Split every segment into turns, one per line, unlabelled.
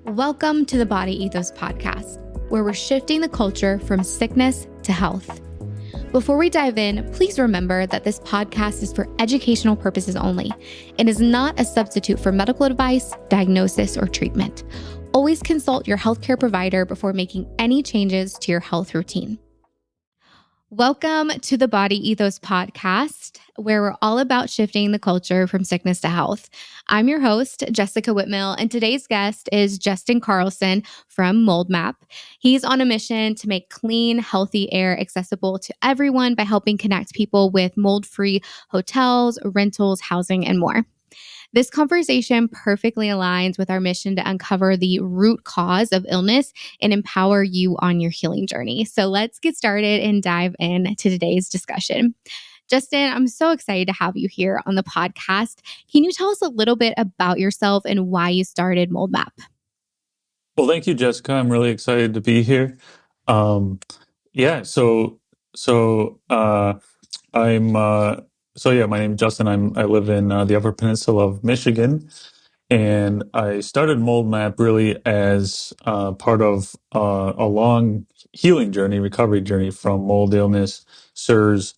Welcome to the Body Ethos Podcast, where we're shifting the culture from sickness to health. Before we dive in, please remember that this podcast is for educational purposes only and is not a substitute for medical advice, diagnosis, or treatment. Always consult your healthcare provider before making any changes to your health routine. Welcome to the Body Ethos Podcast, where we're all about shifting the culture from sickness to health. I'm your host, Jessica Whitmill, and today's guest is Justin Carlson from MoldMap. He's on a mission to make clean, healthy air accessible to everyone by helping connect people with mold-free hotels, rentals, housing, and more. This conversation perfectly aligns with our mission to uncover the root cause of illness and empower you on your healing journey. So let's get started and dive into today's discussion. Justin, I'm so excited to have you here on the podcast. Can you tell us a little bit about yourself and why you started MoldMap?
Well, thank you, Jessica. I'm really excited to be here. Um, yeah, so so uh, I'm my name's Justin. I live in the Upper Peninsula of Michigan, and I started MoldMap really as part of a long healing journey, recovery journey from mold illness, SIRS,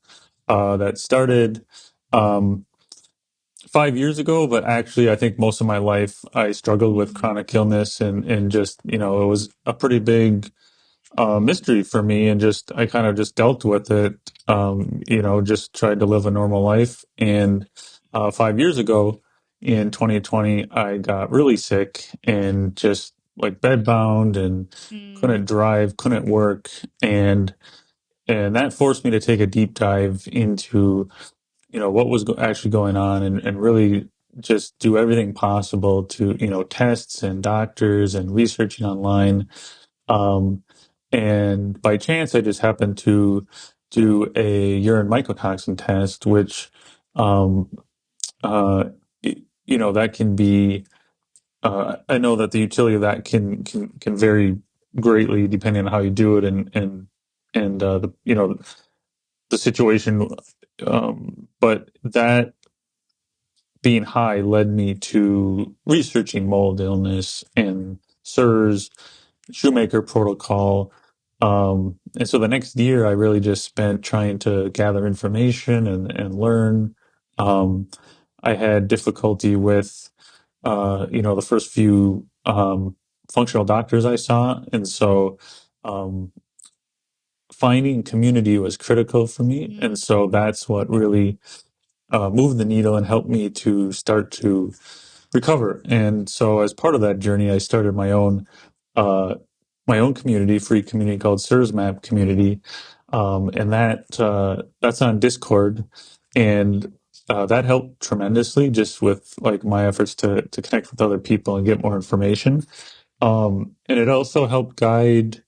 that started. Um, 5 years ago, but actually, I think most of my life I struggled with chronic illness and just, it was a pretty big mystery for me. And just, I kind of just dealt with it, just tried to live a normal life. And 5 years ago in 2020, I got really sick and just like bedbound and couldn't drive, couldn't work. And that forced me to take a deep dive into what was actually going on and really just do everything possible to, tests and doctors and researching online. Um, and by chance, I just happened to do a urine mycotoxin test, which, um, uh, that can be, I know that the utility of that can vary greatly depending on how you do it and the situation. But that being high led me to researching mold illness and SIRS, Shoemaker protocol. And so the next year, I really just spent trying to gather information and learn. Um, I had difficulty with, the first few functional doctors I saw. And so finding community was critical for me. And so that's what really moved the needle and helped me to start to recover. And so as part of that journey, I started uh, my own community, free community called SIRS Map Community. And that's on Discord. And that helped tremendously just with like my efforts to connect with other people and get more information. And it also helped guide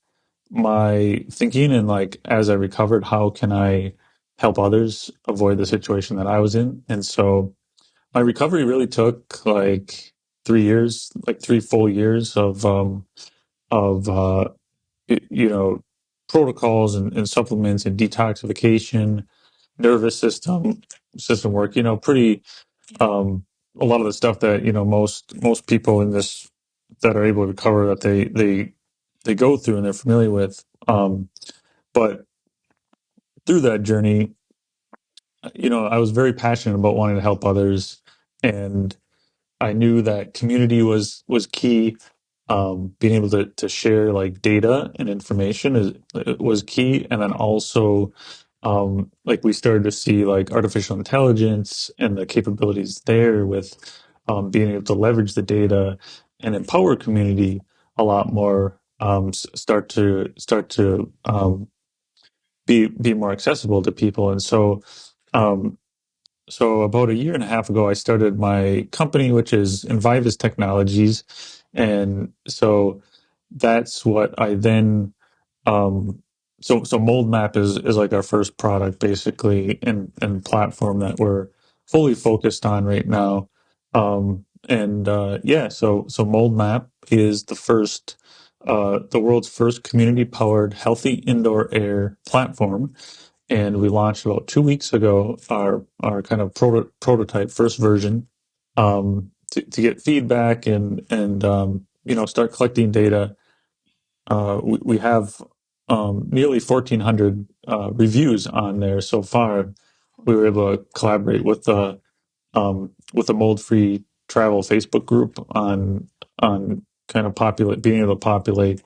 my thinking and like as I recovered, how can I help others avoid the situation that I was in? And so my recovery really took like 3 years, like 3 full years of protocols and supplements and detoxification, nervous system work. Pretty a lot of the stuff that most people in this that are able to recover that they go through and they're familiar with. But through that journey, I was very passionate about wanting to help others, and I knew that community was key. Being able to share like data and information was key, and then also like we started to see like artificial intelligence and the capabilities there with being able to leverage the data and empower community a lot more. Start to be more accessible to people, and um, so about a year and a half ago, I started my company, which is Envivus Technologies. And so that's what I then, so Mold Map is like our first product basically and platform that we're fully focused on right now. So Mold Map is the world's first community powered healthy indoor air platform, and we launched about 2 weeks ago our kind of prototype first version to get feedback and start collecting data. We have nearly 1,400 reviews on there so far. We were able to collaborate with the mold free travel Facebook group on kind of populate being able to populate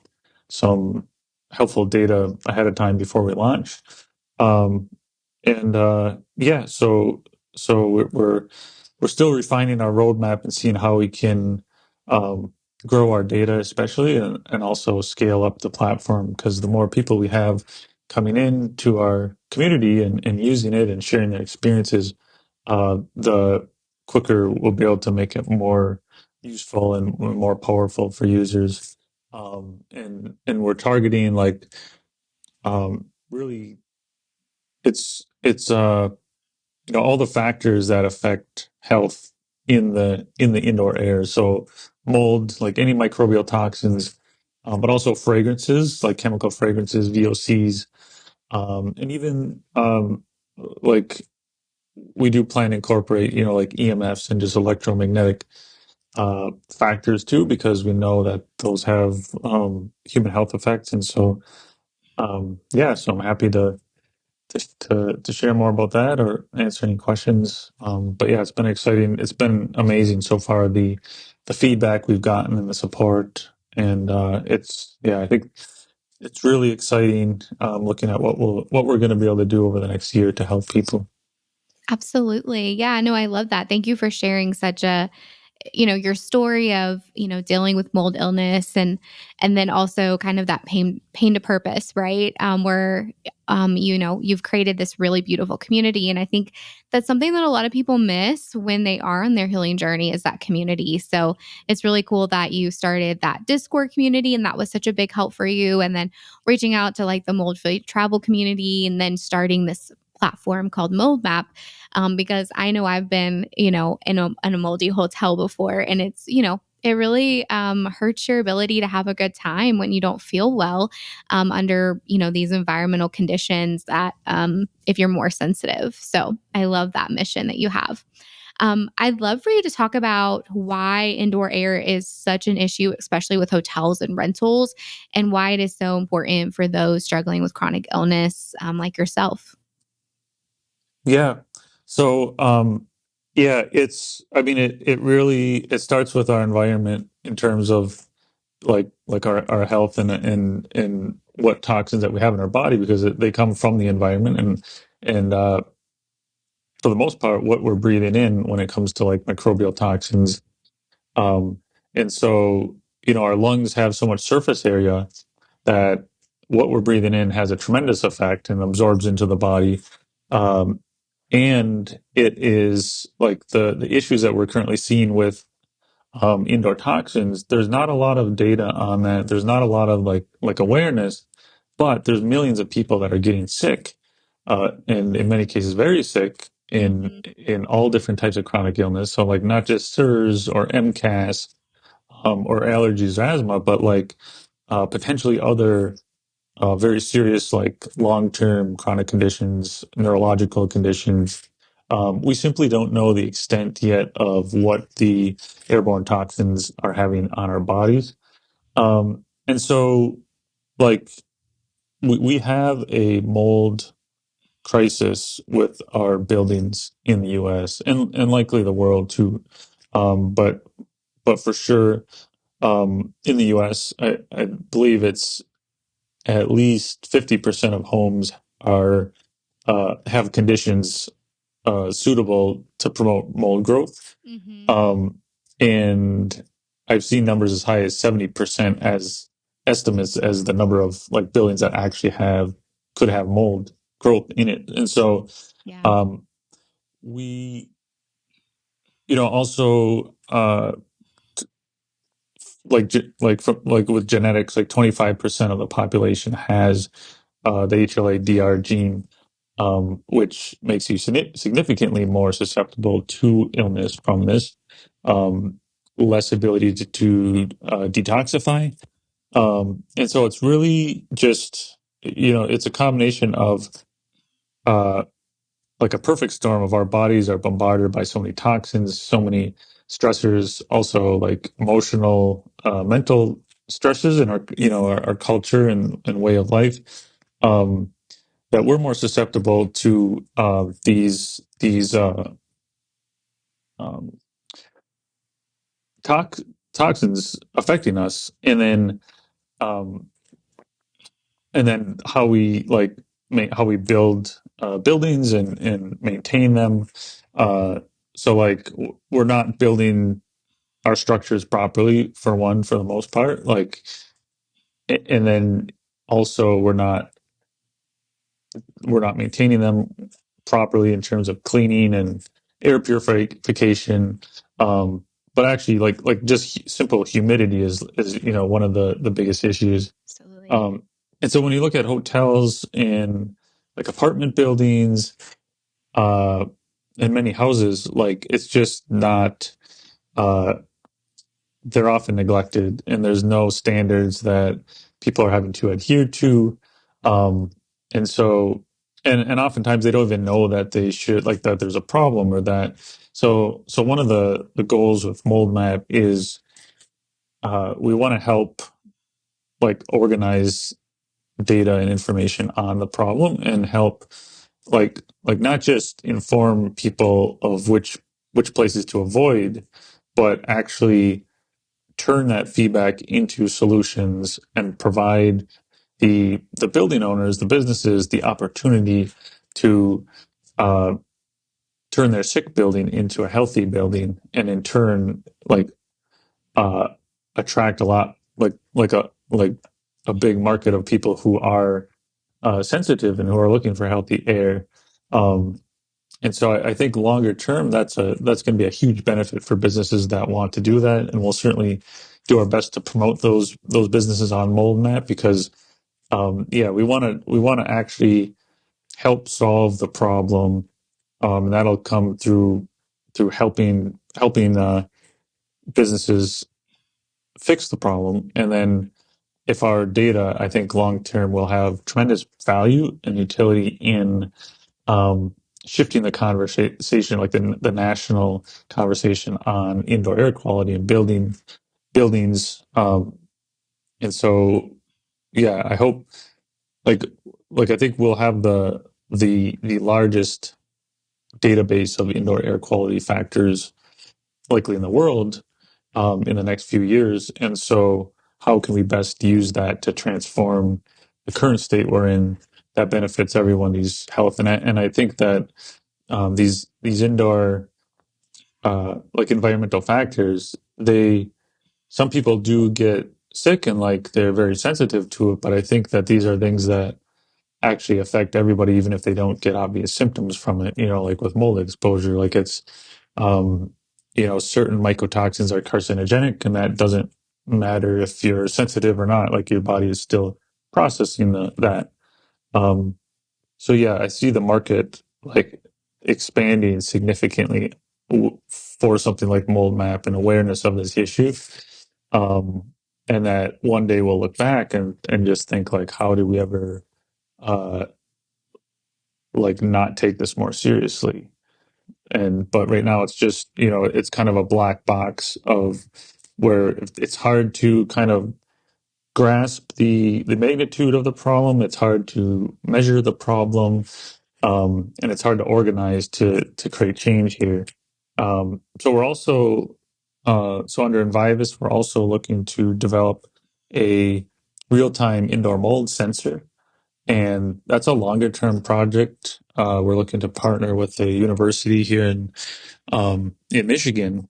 some helpful data ahead of time before we launch. Um, and yeah, so we're still refining our roadmap and seeing how we can um, grow our data, especially, and also scale up the platform, because the more people we have coming into our community and using it and sharing their experiences, the quicker we'll be able to make it more useful and more powerful for users. And we're targeting like really it's all the factors that affect health in the indoor air. So mold, like any microbial toxins, but also fragrances like chemical fragrances, VOCs, and even like we do plan to incorporate, like EMFs and just electromagnetic factors too, because we know that those have human health effects. And so, yeah, so I'm happy to share more about that or answer any questions. But yeah, it's been exciting. It's been amazing so far. The feedback we've gotten and the support, and I think it's really exciting. Looking at what we're going to be able to do over the next year to help people.
Absolutely. Yeah, no, I love that. Thank you for sharing such a your story of dealing with mold illness, and then also kind of that pain to purpose, right? Where you've created this really beautiful community, and I think that's something that a lot of people miss when they are on their healing journey, is that community. So it's really cool that you started that Discord community, and that was such a big help for you, and then reaching out to like the mold free travel community, and then starting this platform called Mold Map, because I know I've been, in a moldy hotel before, and it's, it really hurts your ability to have a good time when you don't feel well under, these environmental conditions that if you're more sensitive. So I love that mission that you have. I'd love for you to talk about why indoor air is such an issue, especially with hotels and rentals, and why it is so important for those struggling with chronic illness like yourself.
Yeah. So, yeah, I mean, it really, it starts with our environment in terms of like our health and what toxins that we have in our body, because they come from the environment, and for the most part, what we're breathing in when it comes to like microbial toxins. Um, and so, our lungs have so much surface area that what we're breathing in has a tremendous effect and absorbs into the body. Um, and it is like the issues that we're currently seeing with indoor toxins. There's not a lot of data on that. There's not a lot of like awareness, but there's millions of people that are getting sick, and in many cases very sick in all different types of chronic illness. So like not just SIRS or MCAS, or allergies or asthma, but like potentially other very serious, like long-term chronic conditions, neurological conditions. We simply don't know the extent yet of what the airborne toxins are having on our bodies. And so, like, we have a mold crisis with our buildings in the US and likely the world too. But for sure, in the US, I believe it's at least 50% of homes are have conditions suitable to promote mold growth.
Mm-hmm.
Um, and I've seen numbers as high as 70% as estimates as the number of like buildings that actually could have mold growth in it. And so
Yeah.
um, we, also like with genetics, like 25% of the population has the HLA-DR gene, which makes you significantly more susceptible to illness from this. Um, Less ability to detoxify. And so it's really just, it's a combination of uh, like a perfect storm of our bodies are bombarded by so many toxins, so many stressors, also like emotional mental stresses in our, our culture and way of life, um, that we're more susceptible to these um, tox- toxins affecting us, um, and then how we how we build buildings and maintain them. Uh, so we're not building our structures properly for one, for the most part. And then also we're not maintaining them properly in terms of cleaning and air purification. Um, but actually, just simple humidity is one of the biggest issues.
Absolutely.
And so when you look at hotels and like apartment buildings, uh, and many houses, it's just not. Uh, they're often neglected, and there's no standards that people are having to adhere to. Um, and so, and oftentimes they don't even know that they should, that there's a problem or that. So one of the goals with Mold Map is we want to help organize data and information on the problem and help not just inform people of which places to avoid, but actually turn that feedback into solutions and provide the building owners, the businesses, the opportunity to uh, turn their sick building into a healthy building, and in turn, uh, attract a lot a big market of people who are sensitive and who are looking for healthy air. Um, and so I think longer term, that's going to be a huge benefit for businesses that want to do that, and we'll certainly do our best to promote those businesses on Mold Map because, yeah, we want to actually help solve the problem, and that'll come through helping businesses fix the problem, and then if our data, I think long term will have tremendous value and utility in um, shifting the conversation, like the national conversation on indoor air quality and buildings. And so, yeah, I hope like I think we'll have the largest database of indoor air quality factors likely in the world in the next few years. And so, how can we best use that to transform the current state we're in that benefits everyone's health? And I think that these indoor environmental factors, they some people do get sick and they're very sensitive to it, but I think that these are things that actually affect everybody even if they don't get obvious symptoms from it, like with mold exposure. It's um certain mycotoxins are carcinogenic, and that doesn't matter if you're sensitive or not. Your body is still processing that. So yeah, I see the market expanding significantly for something like Mold Map and awareness of this issue. Um, and that one day we'll look back and just think how did we ever uh not take this more seriously? But right now it's just, it's kind of a black box of where it's hard to kind of grasp the magnitude of the problem. It's hard to measure the problem, and it's hard to organize to create change here. So we're also so under Envivis, we're also looking to develop a real-time indoor mold sensor, and that's a longer-term project. We're looking to partner with a university here in Michigan,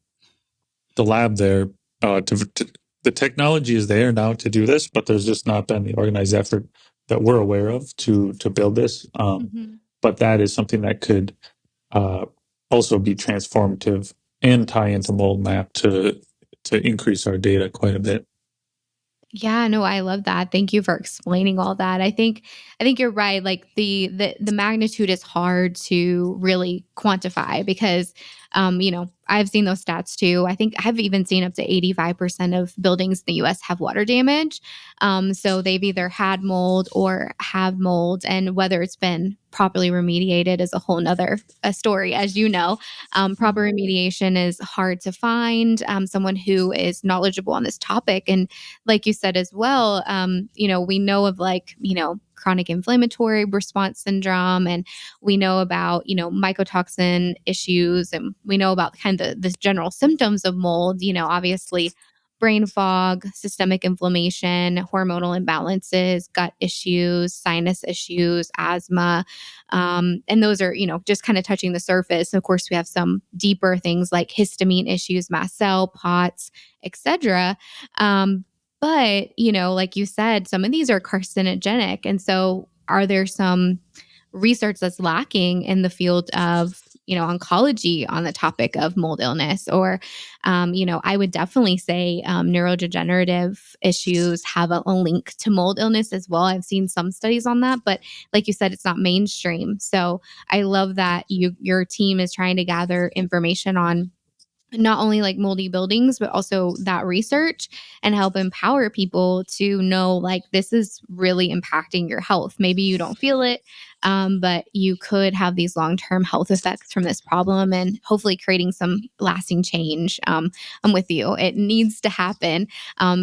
the lab there. The technology is there now to do this, but there's just not been the organized effort that we're aware of to build this. But that is something that could uh, also be transformative and tie into Mold Map to increase our data quite a bit.
Yeah, no, I love that. Thank you for explaining all that. I think you're right. The magnitude is hard to really quantify because I've seen those stats too. I think I've even seen up to 85% of buildings in the US have water damage. So they've either had mold or have mold, and whether it's been properly remediated is a whole nother story, as you know. Proper remediation is hard to find. Someone who is knowledgeable on this topic. And like you said as well, we know of chronic inflammatory response syndrome, and we know about, mycotoxin issues, and we know about kind of the general symptoms of mold, obviously brain fog, systemic inflammation, hormonal imbalances, gut issues, sinus issues, asthma. And those are, just kind of touching the surface. Of course, we have some deeper things like histamine issues, mast cell, POTS, etc. But, like you said, some of these are carcinogenic. And so are there some research that's lacking in the field of, oncology on the topic of mold illness? Or, I would definitely say neurodegenerative issues have a link to mold illness as well. I've seen some studies on that, but like you said, it's not mainstream. So I love that your team is trying to gather information on not only like moldy buildings, but also that research, and help empower people to know like this is really impacting your health. Maybe you don't feel it, but you could have these long-term health effects from this problem, and hopefully creating some lasting change. I'm with you. It needs to happen,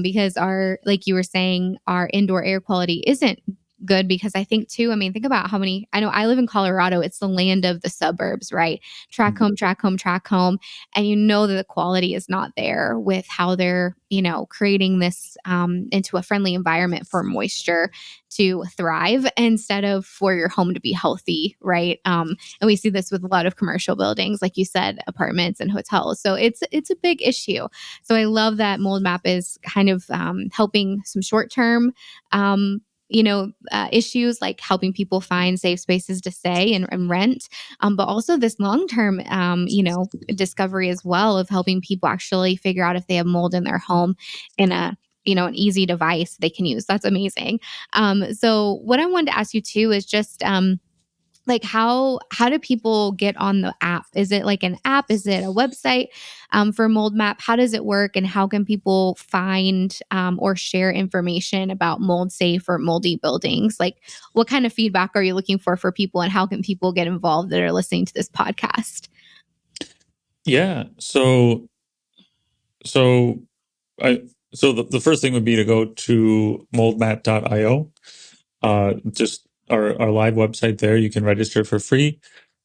because like you were saying, our indoor air quality isn't good. Because I think too, I mean, think about how many, I know I live in Colorado. It's the land of the suburbs, right? Track home, track home, track home. And that the quality is not there with how they're, creating this into a friendly environment for moisture to thrive instead of for your home to be healthy, right? And we see this with a lot of commercial buildings, like you said, apartments and hotels. So it's a big issue. So I love that Mold Map is kind of helping some short term issues, like helping people find safe spaces to stay and rent, but also this long-term, discovery as well, of helping people actually figure out if they have mold in their home in an easy device they can use. That's amazing. So what I wanted to ask you too is just, like how do people get on the app? Is it like an app? Is it a website for Mold Map? How does it work, and how can people find or share information about mold safe or moldy buildings? Like, what kind of feedback are you looking for people, and how can people get involved that are listening to this podcast?
Yeah. So I so the first thing would be to go to moldmap.io. Just our live website there. You can register for free.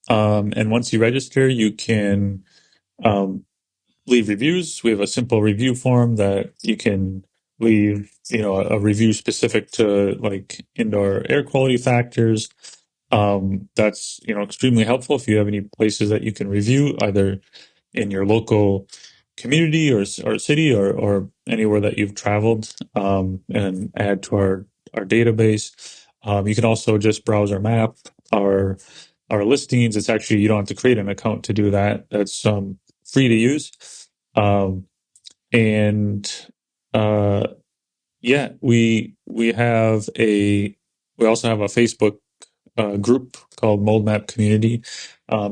And once you register, you can um, leave reviews. We have a simple review form that you can leave, a review specific to like indoor air quality factors. That's, extremely helpful if you have any places that you can review, either in your local community or city, or anywhere that you've traveled, and add to our database. You can also just browse our map, our our listings. It's actually, you don't have to create an account to do that. That's free to use. Um, and uh, yeah, we also have a Facebook group called Mold Map Community.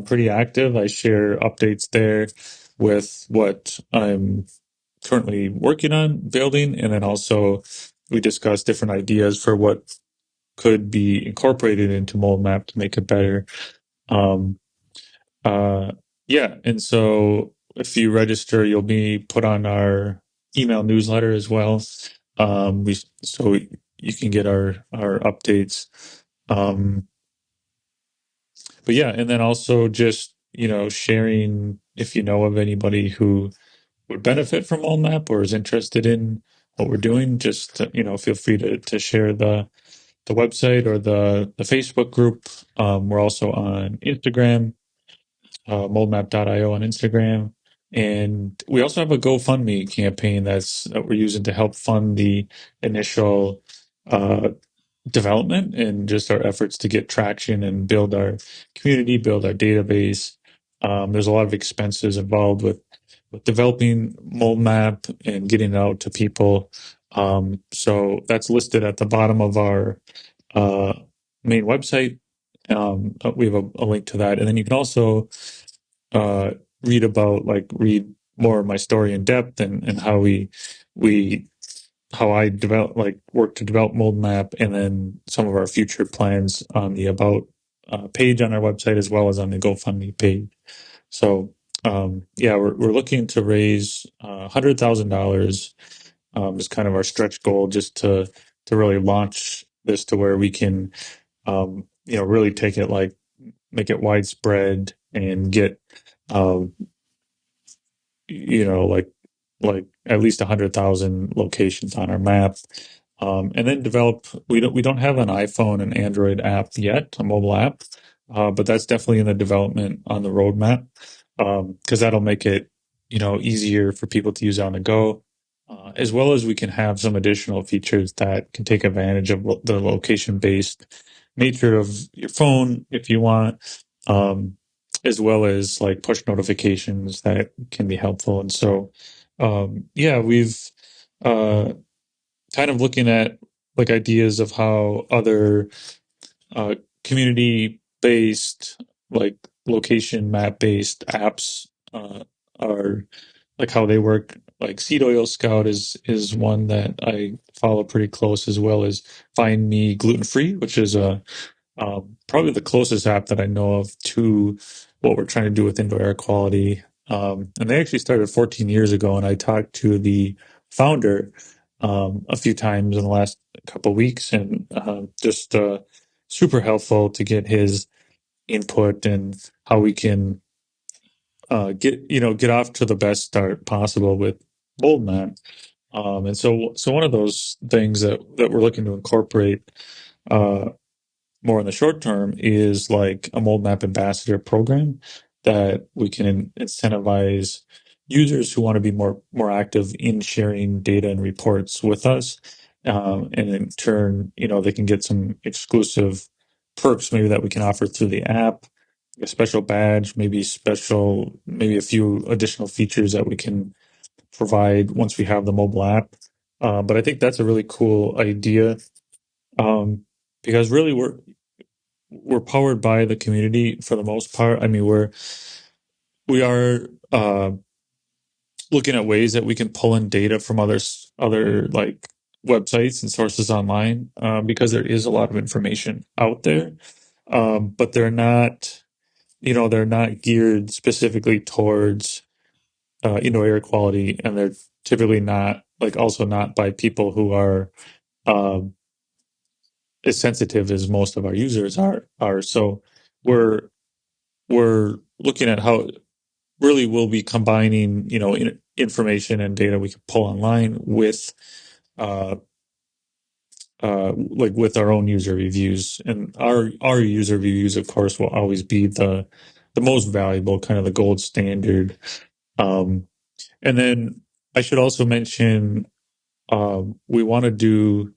Pretty active. I share updates there with what I'm currently working on building, and then also we discuss different ideas for what could be incorporated into Mold Map to make it better. Um, uh, yeah, and so if you register, you'll be put on our email newsletter as well. We so you can get our updates. Um, but yeah, and then also just, sharing if you know of anybody who would benefit from OLMAP or is interested in what we're doing. Just feel free to share the website or the Facebook group. We're also on Instagram, moldmap.io on Instagram. And we also have a GoFundMe campaign that we're using to help fund the initial uh, development and just our efforts to get traction and build our community, build our database. There's a lot of expenses involved with developing Mold Map and getting it out to people. So that's listed at the bottom of our uh, main website. We have a link to that. And then you can also uh, read more of my story in depth, and we how I work to develop Mold Map, and then some of our future plans on the about page on our website, as well as on the GoFundMe page. So yeah, we're looking to raise $100,000 is kind of our stretch goal, just to really launch this to where we can really take it, like make it widespread and get um, like at least 100,000 locations on our map, and then develop. We don't have an iPhone and Android app yet, a mobile app, but that's definitely in the development on the roadmap, because that'll make it easier for people to use on the go, as well as we can have some additional features that can take advantage of the location based nature of your phone if you want. As well as like push notifications that can be helpful. And so, yeah, we've uh, kind of looking at like ideas of how other uh, community based, like location map based apps are, like how they work. Like Seed Oil Scout is one that I follow pretty close, as well as Find Me Gluten Free, which is a probably the closest app that I know of to what we're trying to do with indoor air quality. And they actually started 14 years ago, and I talked to the founder a few times in the last couple of weeks, and just super helpful to get his input and how we can get off to the best start possible with BoldMap. And so one of those things that we're looking to incorporate uh, more in the short term is like a mold map ambassador program that we can incentivize users who want to be more active in sharing data and reports with us, and in turn they can get some exclusive perks maybe that we can offer through the app, a special badge, maybe a few additional features that we can provide once we have the mobile app. But I think that's a really cool idea, because really we're powered by the community for the most part. I mean, we are looking at ways that we can pull in data from other like websites and sources online, because there is a lot of information out there, but they're not geared specifically towards air quality, and they're typically not, like, also not by people who are um, as sensitive as most of our users are. So we're we're looking at how really we'll be combining, information and data we can pull online with, uh, like with our own user reviews, and our user reviews, of course, will always be the most valuable, kind of the gold standard. Um, and then I should also mention, we want to do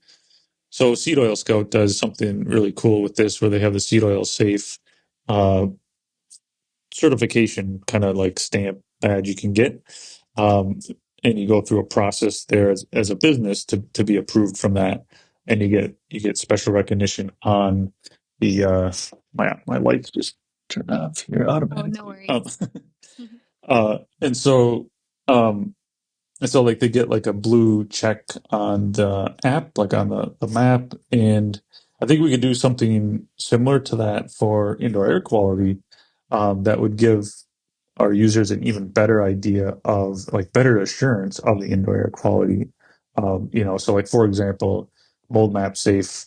so. Seed Oil Scout does something really cool with this, where they have the seed oil safe uh, certification kind of like stamp badge you can get. Um, and you go through a process there as a business to be approved from that. And you get special recognition on the my lights just turned off here
Oh,
automatically.
no worries.
And so like they get like a blue check on the app, like on the map. And I think we could do something similar to that for indoor air quality, that would give our users an even better idea of, like, better assurance of the indoor air quality. So like, for example, mold map safe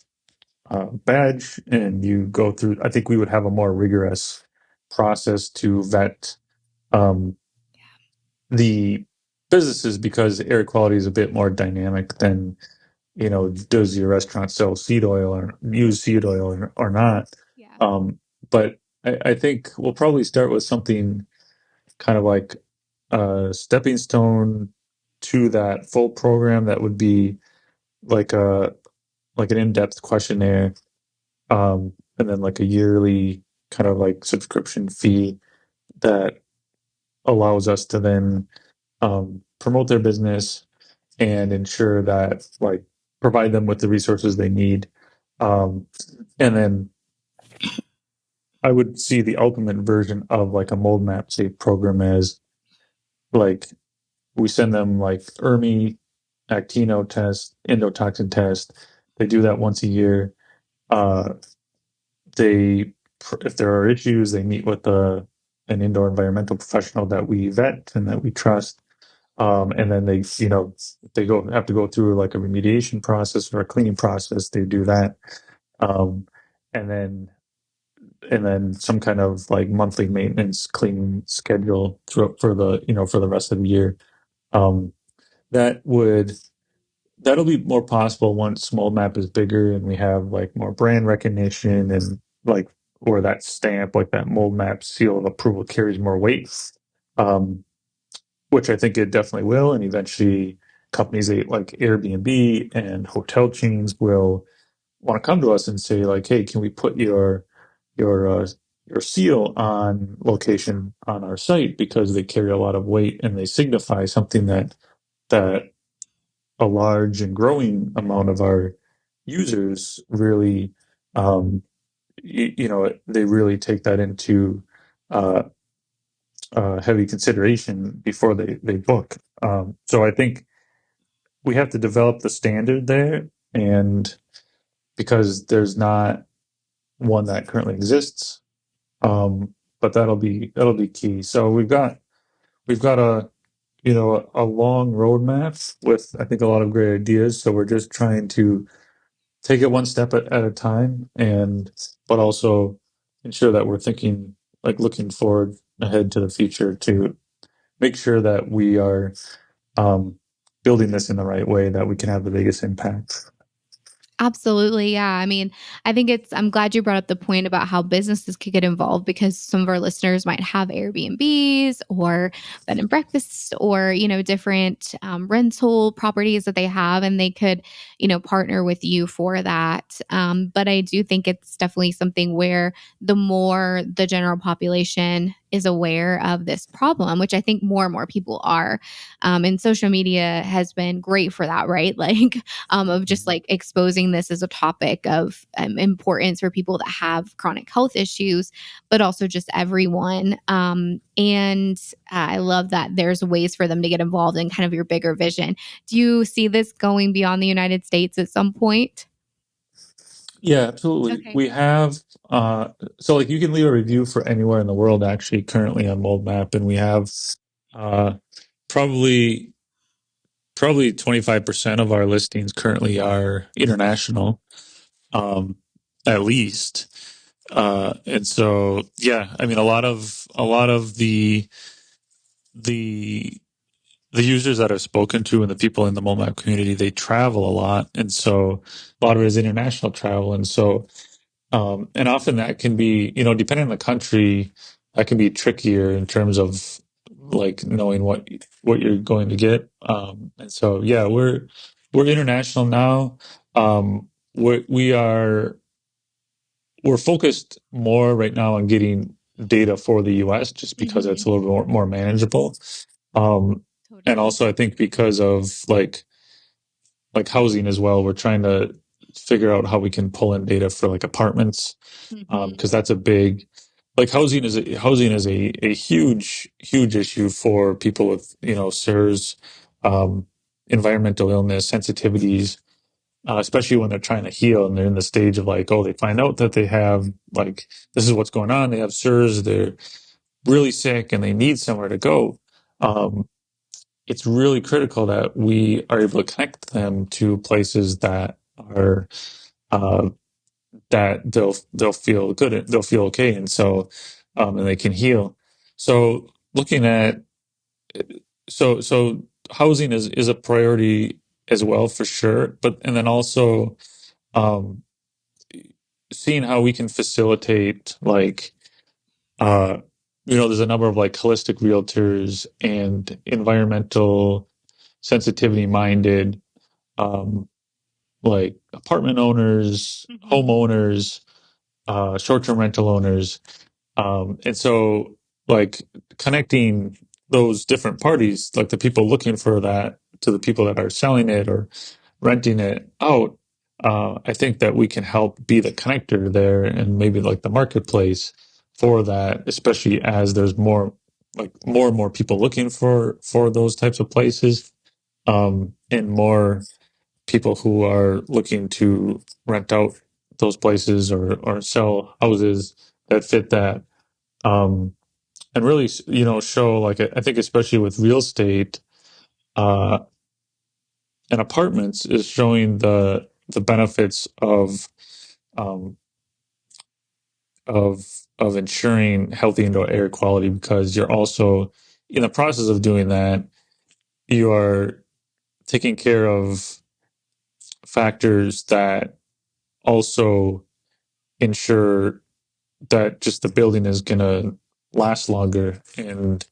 badge, and you go through, I think we would have a more rigorous process to vet um, the businesses, because air quality is a bit more dynamic than, does your restaurant sell seed oil or use seed oil or not.
Yeah.
But I think we'll probably start with something kind of like a stepping stone to that full program, that would be like an in-depth questionnaire, and then like a yearly kind of like subscription fee that allows us to then promote their business and ensure that, like, provide them with the resources they need, um, and then I would see the ultimate version of like a mold map safe program as like we send them like ERMI, actino test, endotoxin test. They do that once a year. Uh, they, if there are issues, they meet with an indoor environmental professional that we vet and that we trust. And then they, they have to go through like a remediation process or a cleaning process. They do that. Um, and then some kind of like monthly maintenance cleaning schedule through for the rest of the year. Um, that would that'll be more possible once mold map is bigger and we have like more brand recognition and like or that stamp like that mold map seal of approval carries more weight. Um, which I think it definitely will, and eventually companies like Airbnb and hotel chains will want to come to us and say like, hey, can we put your uh, your seal on location on our site because they carry a lot of weight and they signify something that a large and growing amount of our users really um, they really take that into uh, heavy consideration before they book. So I think we have to develop the standard there, and because there's not one that currently exists, but that'll be key. So we've got a long roadmap with I think a lot of great ideas. So we're just trying to take it one step at a time, and but also ensure that we're thinking like looking forward ahead to the future to make sure that we are um, building this in the right way that we can have the biggest impact.
Absolutely. Yeah. I mean, I'm glad you brought up the point about how businesses could get involved because some of our listeners might have Airbnbs or bed and breakfasts or, different rental properties that they have and they could, partner with you for that. But I do think it's definitely something where the more the general population is aware of this problem, which I think more and more people are. And social media has been great for that, right? Like, of just like exposing this as a topic of importance for people that have chronic health issues, but also just everyone. And I love that there's ways for them to get involved in kind of your bigger vision. Do you see this going beyond the United States at some point?
Yeah, absolutely.
Okay.
We have so like you can leave a review for anywhere in the world actually currently on Mold Map, and we have uh, probably 25% of our listings currently are international, um, at least. And so yeah, I mean a lot of the the users that I've spoken to and the people in the Mold Map community, they travel a lot, and so a lot of it is international travel, and so and often that can be, depending on the country, that can be trickier in terms of like knowing what you're going to get. And so, yeah, we're international now. We're focused more right now on getting data for the U.S. just because it's
Hmm.
a little bit more manageable. Um, and
Totally.
also, I think because of like housing as well, we're trying to figure out how we can pull in data for like apartments
Hmm.
because that's a big like housing is a huge issue for people with SIRS, um, environmental illness sensitivities, especially when they're trying to heal and they're in the stage of like, oh, they find out that they have like this is what's going on, they have SIRS, they're really sick and they need somewhere to go. um, it's really critical that we are able to connect them to places that are uh, that they'll feel good, they'll feel okay, and so and they can heal. So looking at so housing is a priority as well for sure, but and then also um, seeing how we can facilitate like uh, there's a number of like holistic realtors and environmental sensitivity minded um, like apartment owners,
Hmm.
homeowners, short-term rental owners. And so like connecting those different parties, like the people looking for that to the people that are selling it or renting it out, I think that we can help be the connector there and maybe like the marketplace. for that, especially as there's more and more people looking for those types of places, and more people who are looking to rent out those places or sell houses that fit that. And really, show, like, I think especially with real estate, uh, and apartments, is showing the benefits um, of ensuring healthy indoor air quality, because you're also, in the process of doing that, you are taking care of factors that also ensure that just the building is going to last longer and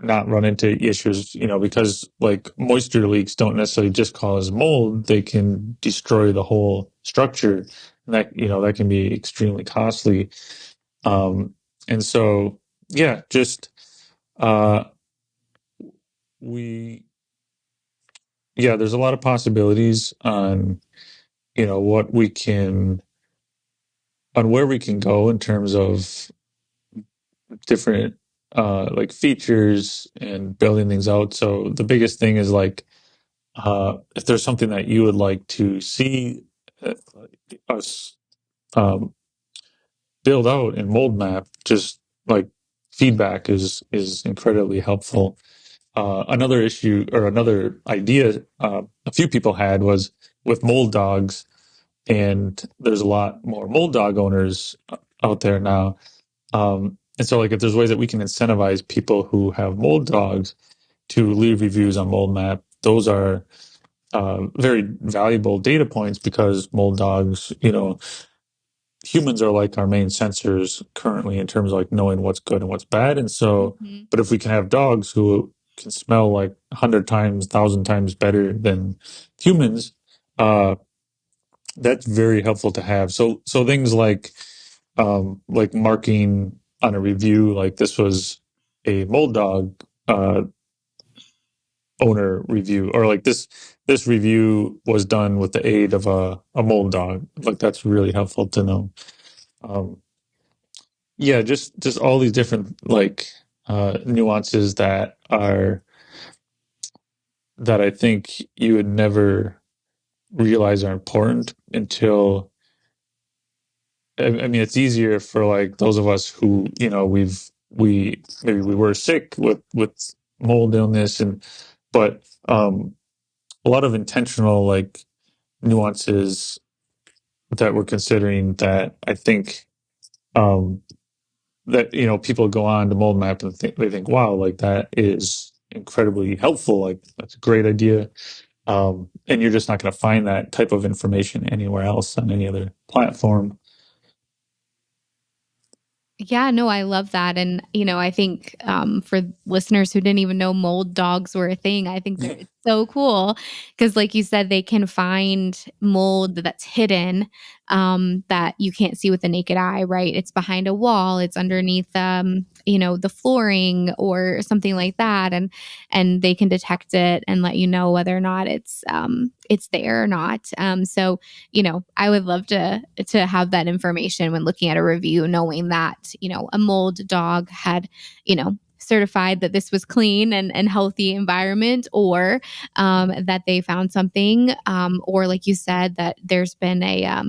not run into issues, because like moisture leaks don't necessarily just cause mold, they can destroy the whole structure. And that can be extremely costly. Um, and so, yeah, just, uh, we, yeah, there's a lot of possibilities on, what we can, on where we can go in terms of different, like features and building things out. So the biggest thing is like, if there's something that you would like to see, uh, us, um, build out in mold map, just like feedback is incredibly helpful. Another issue, or another idea, a few people had, was with mold dogs, and there's a lot more mold dog owners out there now. And so, like, if there's ways that we can incentivize people who have mold dogs to leave reviews on mold map, those are very valuable data points, because mold dogs, humans are like our main sensors currently in terms of like knowing what's good and what's bad. And so,
Mm-hmm.
but if we can have dogs who can smell like 100 times, 1,000 times better than humans, uh, that's very helpful to have. So things like marking on a review, like this was a mold dog, owner review, or like this review was done with the aid of a mold dog. Like, that's really helpful to know. Um, yeah, just all these different, like, nuances that I think you would never realize are important until, I mean, it's easier for like those of us who, we maybe we were sick with mold illness, but a lot of intentional, like, nuances that we're considering, that I think, um, that, people go on to mold map and they think, wow, like, that is incredibly helpful, like, that's a great idea. And you're just not going to find that type of information anywhere else on any other platform.
Yeah, no, I love that. And, I think for listeners who didn't even know mold dogs were a thing, I think that it's so cool because, like you said, they can find mold that's hidden, that you can't see with the naked eye, right? It's behind a wall, it's underneath, the flooring or something like that. And they can detect it and let you know whether or not it's there or not. So, I would love to have that information when looking at a review, knowing that, a mold dog had, certified that this was clean and healthy environment, or that they found something, or like you said, that there's been a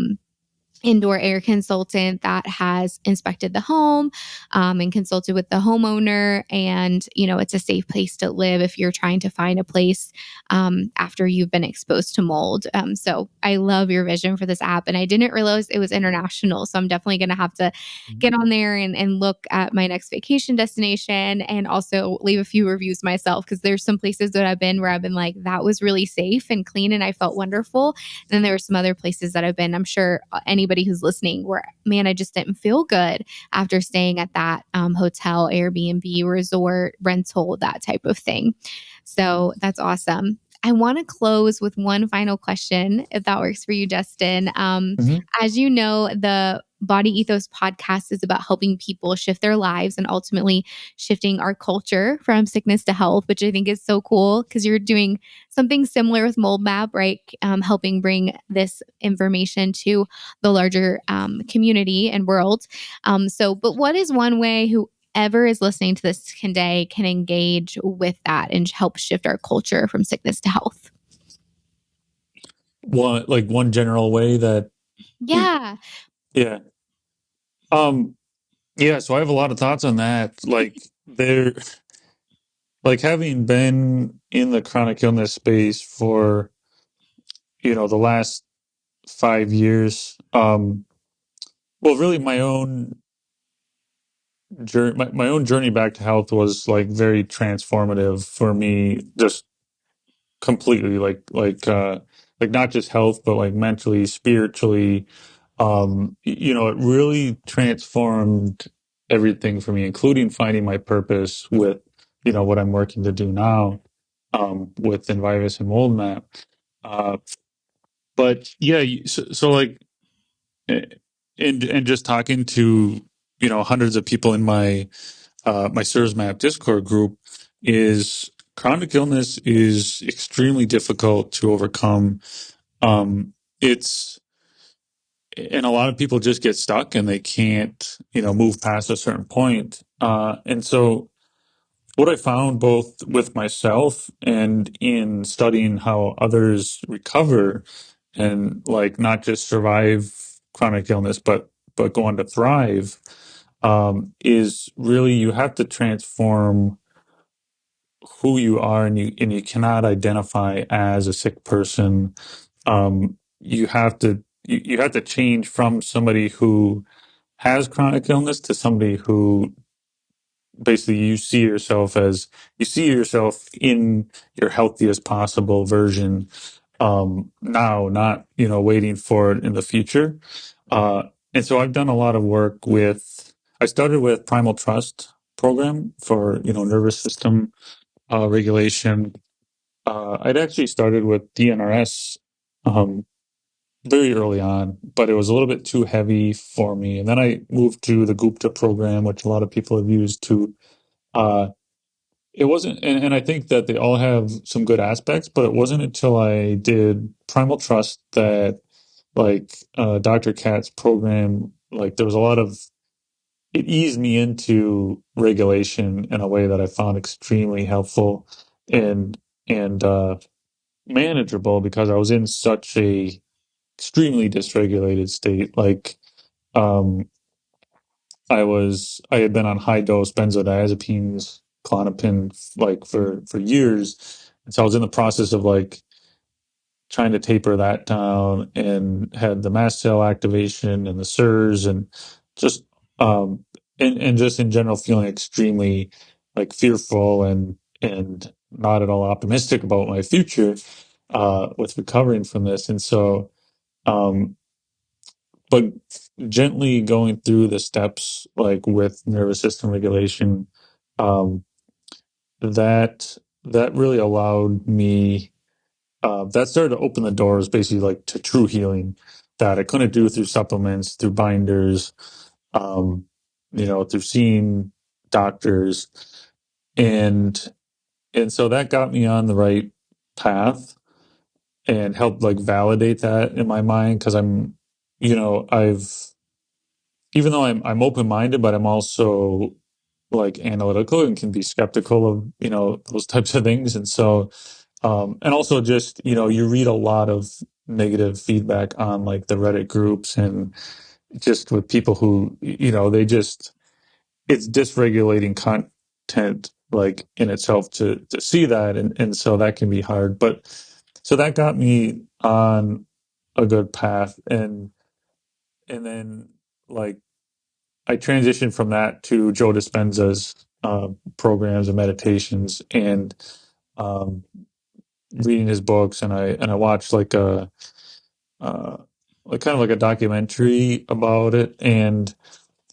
indoor air consultant that has inspected the home, and consulted with the homeowner. And, it's a safe place to live if you're trying to find a place after you've been exposed to mold. So I love your vision for this app. And I didn't realize it was international. So I'm definitely going to have to get on there and look at my next vacation destination, and also leave a few reviews myself, because there's some places that I've been where I've been like, that was really safe and clean and I felt wonderful. And then there were some other places that I've been, I'm sure anybody who's listening, where, man, I just didn't feel good after staying at that hotel, Airbnb, resort, rental, that type of thing. So that's awesome. I want to close with one final question, if that works for you, Justin.
Mhm.
As you know, the Body Ethos Podcast is about helping people shift their lives and ultimately shifting our culture from sickness to health, which I think is so cool because you're doing something similar with Mold Map, right? Helping bring this information to the larger community and world. But what is one way whoever is listening to this today can engage with that and help shift our culture from sickness to health?
One general way that
Yeah.
yeah. Um yeah, so I have a lot of thoughts on that. Having been in the chronic illness space for, the last 5 years, well, really my own journey back to health was like very transformative for me, just completely, like not just health, but like mentally, spiritually. It really transformed everything for me, including finding my purpose with, what I'm working to do now, with Envivus and Mold Map. But yeah, so like, eh, and just talking to, hundreds of people in my SIRS Map Discord group, is chronic illness is extremely difficult to overcome. It's and a lot of people just get stuck and they can't, move past a certain point. And so what I found both with myself and in studying how others recover and like not just survive chronic illness, but go on to thrive, is really you have to transform who you are, and you cannot identify as a sick person. You have to change from somebody who has chronic illness to somebody who basically you see yourself in your healthiest possible version, now, not, waiting for it in the future. And so I've done a lot of work I started with Primal Trust program for, nervous system regulation. I'd actually started with DNRS, very early on, but it was a little bit too heavy for me. And then I moved to the Gupta program, which a lot of people have used to. Uh, it wasn't, and I think that they all have some good aspects, but it wasn't until I did Primal Trust that, Dr. Katz's program, like there was a lot of, it eased me into regulation in a way that I found extremely helpful and, and manageable, because I was in such a extremely dysregulated state. Um, I had been on high dose benzodiazepines, Klonopin, like for years. And so I was in the process of like trying to taper that down, and had the mast cell activation and the SIRS, and just, and just in general feeling extremely like fearful and not at all optimistic about my future, with recovering from this. And so, um, but gently going through the steps, like with nervous system regulation, um, that really allowed me, that started to open the doors basically like to true healing that I couldn't do through supplements, through binders, um, through seeing doctors. And and so that got me on the right path and helped like validate that in my mind, because I've, even though I'm open minded, but I'm also like analytical and can be skeptical of, those types of things. And so, and also just, you read a lot of negative feedback on like the Reddit groups, and just with people who, it's dysregulating content like in itself to see that. And so that can be hard. But so that got me on a good path. And then, like, I transitioned from that to Joe Dispenza's programs and meditations, and, um, reading his books. And I watched uh, like kind of like a documentary about it, and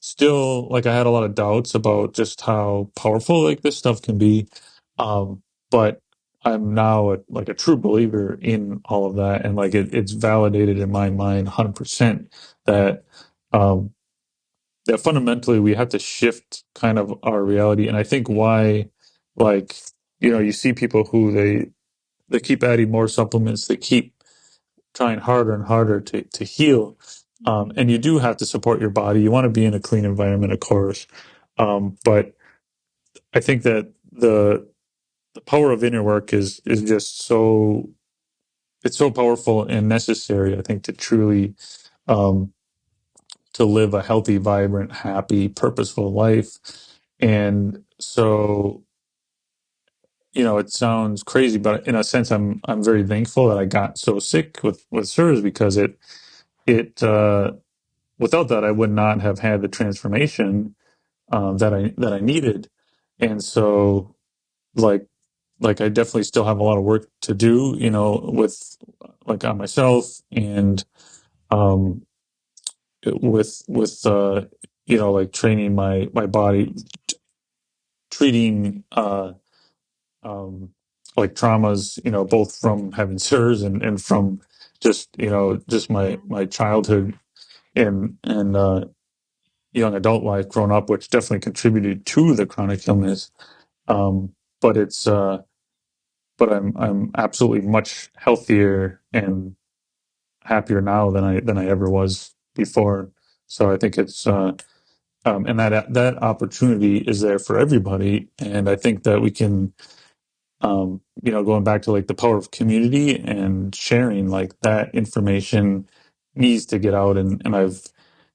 still, like, I had a lot of doubts about just how powerful like this stuff can be. But I'm now like a true believer in all of that, and like it's validated in my mind 100% that, that fundamentally we have to shift kind of our reality. And I think why, like, you see people who they keep adding more supplements, they keep trying harder and harder to heal. And you do have to support your body. You want to be in a clean environment, of course. But I think that the power of inner work is just it's so powerful and necessary, I think, to truly um, to live a healthy, vibrant, happy, purposeful life. And so, it sounds crazy, but in a sense, I'm very thankful that I got so sick with SIRS, because it without that, I would not have had the transformation that I needed. And so, like I definitely still have a lot of work to do, with like on myself, and um, with like training my body, treating um, like traumas, both from having SIRS and from just my childhood and young adult life growing up, which definitely contributed to the chronic illness. Um, but it's but I'm absolutely much healthier and happier now than I ever was before. So I think it's and that opportunity is there for everybody, and I think that we can, going back to like the power of community and sharing, like that information needs to get out, and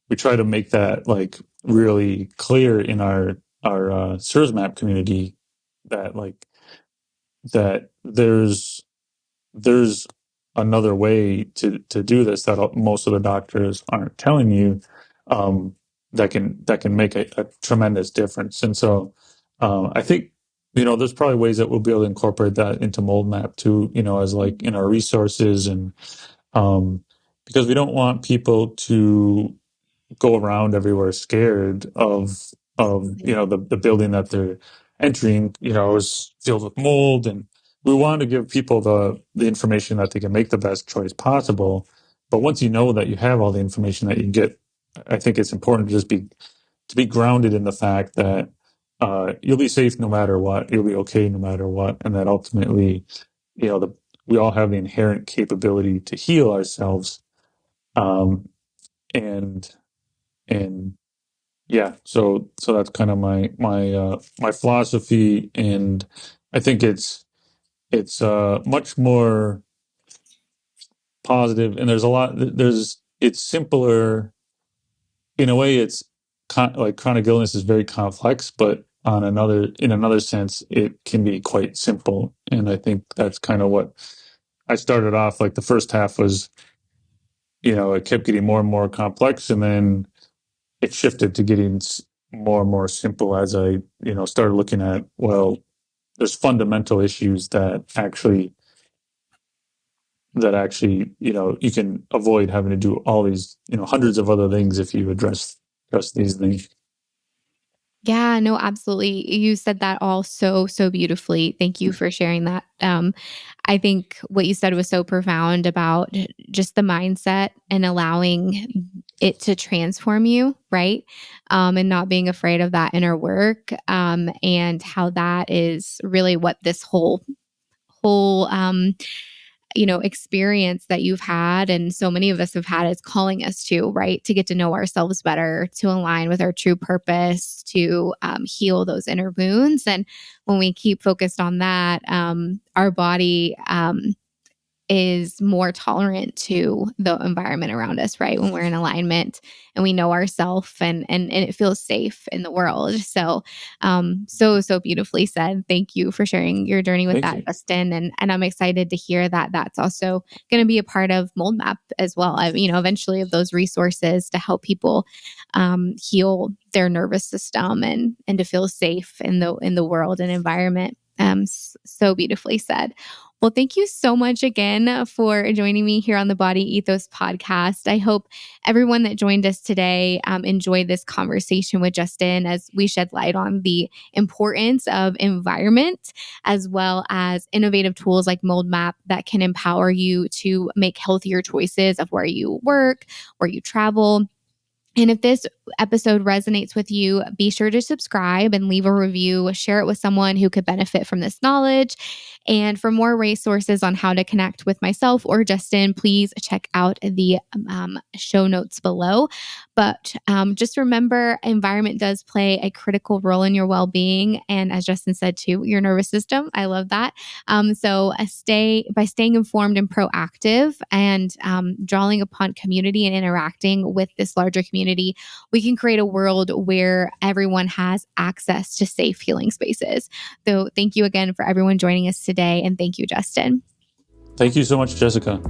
we try to make that like really clear in our SIRS map community, that like that there's another way to do this that most of the doctors aren't telling you, um, that can make a tremendous difference. And so I think there's probably ways that we'll be able to incorporate that into mold map too, as like in our resources, and um, because we don't want people to go around everywhere scared of the building that they're entering, is filled with mold. And we want to give people the information that they can make the best choice possible. But once you know that you have all the information that you get, I think it's important to be grounded in the fact that you'll be safe no matter what, you'll be okay no matter what, and that ultimately, we all have the inherent capability to heal ourselves. um, and and yeah, so that's kind of my philosophy. And I think it's much more positive, and it's simpler in a way. It's like chronic illness is very complex, but in another sense, it can be quite simple. And I think that's kind of what I started off. Like the first half was, it kept getting more and more complex, and then it shifted to getting more and more simple as I, started looking at, well, there's fundamental issues that actually, you can avoid having to do all these, hundreds of other things if you address these things.
Yeah, no, absolutely. You said that all so, so beautifully. Thank you for sharing that. I think what you said was so profound about just the mindset and allowing it to transform you, right? And not being afraid of that inner work, and how that is really what this whole experience that you've had, and so many of us have had, is calling us to, right? To get to know ourselves better, to align with our true purpose, to heal those inner wounds. And when we keep focused on that, our body is more tolerant to the environment around us, right? When we're in alignment and we know ourselves, and it feels safe in the world. So so beautifully said. Thank you for sharing your journey with
Thank
that,
you.
Justin. And I'm excited to hear that that's also going to be a part of Mold Map as well. Eventually, of those resources to help people heal their nervous system, and to feel safe in the world and environment. So beautifully said. Well, thank you so much again for joining me here on the Body Ethos podcast. I hope everyone that joined us today enjoyed this conversation with Justin, as we shed light on the importance of environment, as well as innovative tools like Mold Map that can empower you to make healthier choices of where you work, where you travel, And if this episode resonates with you, be sure to subscribe and leave a review. Share it with someone who could benefit from this knowledge. And for more resources on how to connect with myself or Justin, please check out the show notes below. But just remember, environment does play a critical role in your well-being. And as Justin said too, your nervous system. I love that. So by staying informed and proactive and drawing upon community and interacting with this larger community, we can create a world where everyone has access to safe healing spaces. So thank you again for everyone joining us today. And thank you, Justin.
Thank you so much, Jessica.